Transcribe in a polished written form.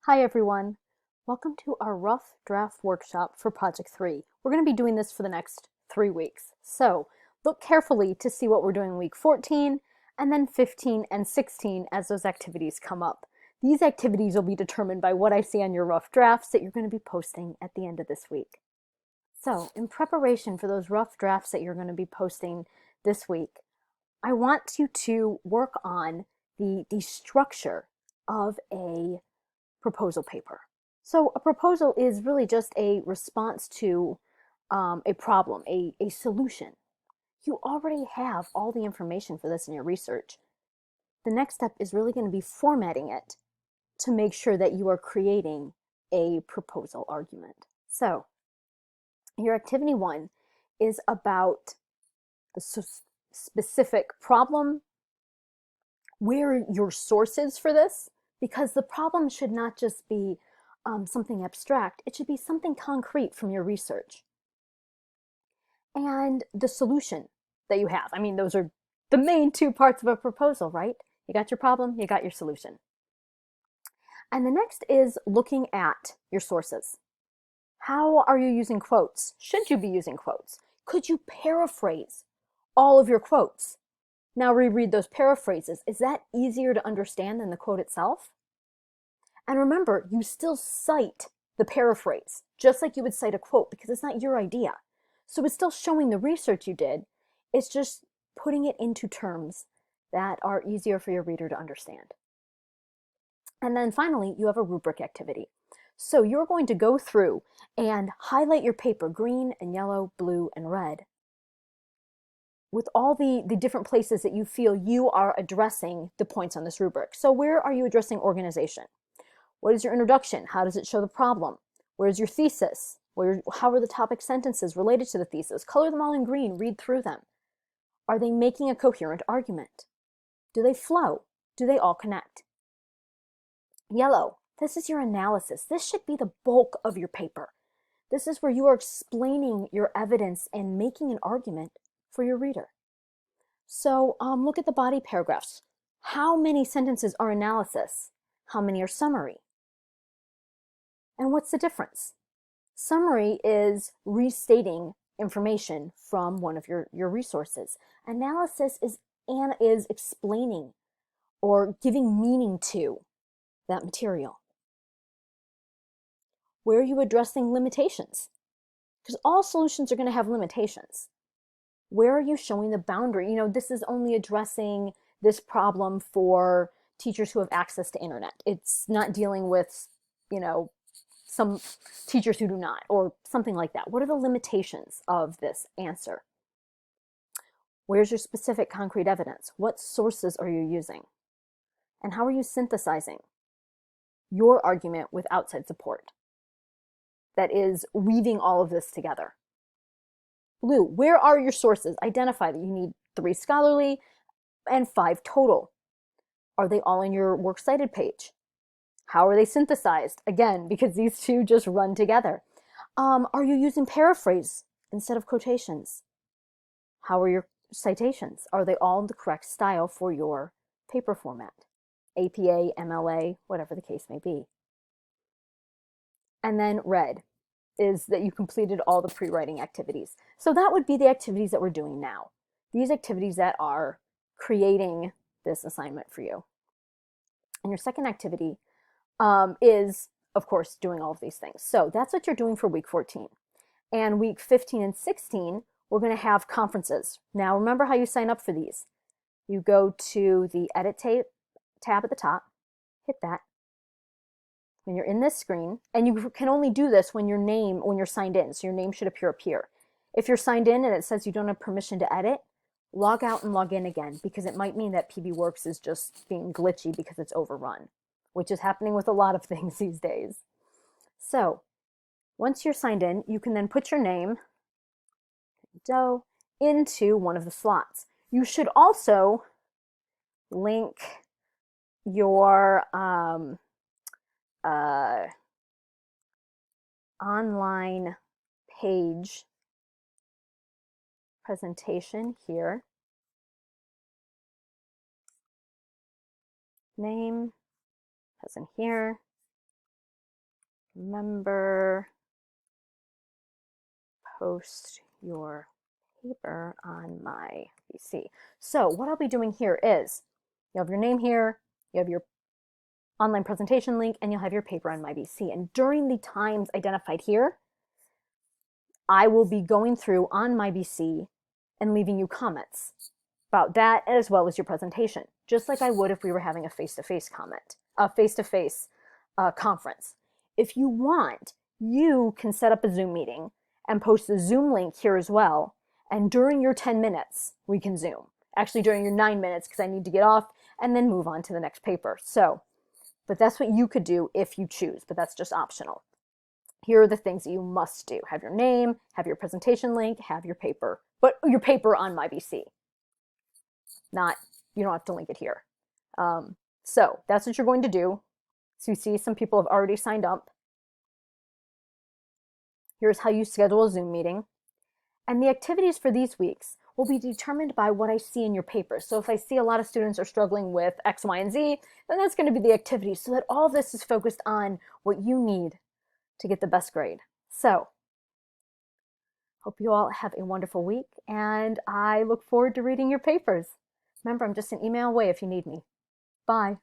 Hi everyone. Welcome to our rough draft workshop for Project 3. We're going to be doing this for the next 3 weeks. So look carefully to see what we're doing week 14 and then 15 and 16 as those activities come up. These activities will be determined by what I see on your rough drafts that you're going to be posting at the end of this week. So in preparation for those rough drafts that you're going to be posting this week, I want you to work on the structure of a proposal paper. So a proposal is really just a response to a problem, a solution. You already have all the information for this in your research. The next step is really going to be formatting it to make sure that you are creating a proposal argument. So your activity 1 is about the specific problem, where are your sources for this, because the problem should not just be something abstract, it should be something concrete from your research. And the solution that you have. I mean, those are the main 2 parts of a proposal, right? You got your problem, you got your solution. And the next is looking at your sources. How are you using quotes? Should you be using quotes? Could you paraphrase all of your quotes? Now reread those paraphrases. Is that easier to understand than the quote itself? And remember, you still cite the paraphrase, just like you would cite a quote, because it's not your idea. So it's still showing the research you did. It's just putting it into terms that are easier for your reader to understand. And then finally, you have a rubric activity. So you're going to go through and highlight your paper, green and yellow, blue and red, with all the different places that you feel you are addressing the points on this rubric. So where are you addressing organization? What is your introduction? How does it show the problem? Where's your thesis? How are the topic sentences related to the thesis? Color them all in green, read through them. Are they making a coherent argument? Do they flow? Do they all connect? Yellow, this is your analysis. This should be the bulk of your paper. This is where you are explaining your evidence and making an argument for your reader. So look at the body paragraphs. How many sentences are analysis? How many are summary? And what's the difference? Summary is restating information from one of your resources. Analysis is explaining or giving meaning to that material. Where are you addressing limitations? Because all solutions are going to have limitations. Where are you showing the boundary? You know, this is only addressing this problem for teachers who have access to internet. It's not dealing with, you know, some teachers who do not, or something like that. What are the limitations of this answer? Where's your specific concrete evidence? What sources are you using? And how are you synthesizing your argument with outside support that is weaving all of this together? Blue, where are your sources? Identify that you need 3 scholarly and 5 total. Are they all in your works cited page? How are they synthesized? Again, because these 2 just run together. Are you using paraphrase instead of quotations? How are your citations? Are they all in the correct style for your paper format? APA, MLA, whatever the case may be. And then red is that you completed all the pre-writing activities. So that would be the activities that we're doing now. These activities that are creating this assignment for you. And your second activity is, of course, doing all of these things. So that's what you're doing for week 14. And week 15 and 16, we're going to have conferences. Now, remember how you sign up for these. You go to the Edit tab at the top, hit that. When you're in this screen, and you can only do this when you're signed in, so your name should appear up here. If you're signed in and it says you don't have permission to edit, log out and log in again, because it might mean that PBWorks is just being glitchy because it's overrun, which is happening with a lot of things these days. So once you're signed in, you can then put your name into one of the slots. You should also link your online page presentation here. Name, present here, remember, post your paper on my VC. So what I'll be doing here is, you have your name here, you have your online presentation link, and you'll have your paper on my VC. And during the times identified here, I will be going through on my VC and leaving you comments about that as well as your presentation, just like I would if we were having a face-to-face conference. If you want, you can set up a Zoom meeting and post the Zoom link here as well. And during your 10 minutes, we can Zoom. Actually, during your 9 minutes, because I need to get off and then move on to the next paper. So, but that's what you could do if you choose, but that's just optional. Here are the things that you must do. Have your name, have your presentation link, have your paper, but your paper on my VC. Not, you don't have to link it here. So that's what you're going to do. So you see some people have already signed up. Here's how you schedule a Zoom meeting. And the activities for these weeks will be determined by what I see in your paper. So if I see a lot of students are struggling with X, Y, and Z, then that's going to be the activities, so that all this is focused on what you need to get the best grade. So, hope you all have a wonderful week, and I look forward to reading your papers. Remember, I'm just an email away if you need me. Bye.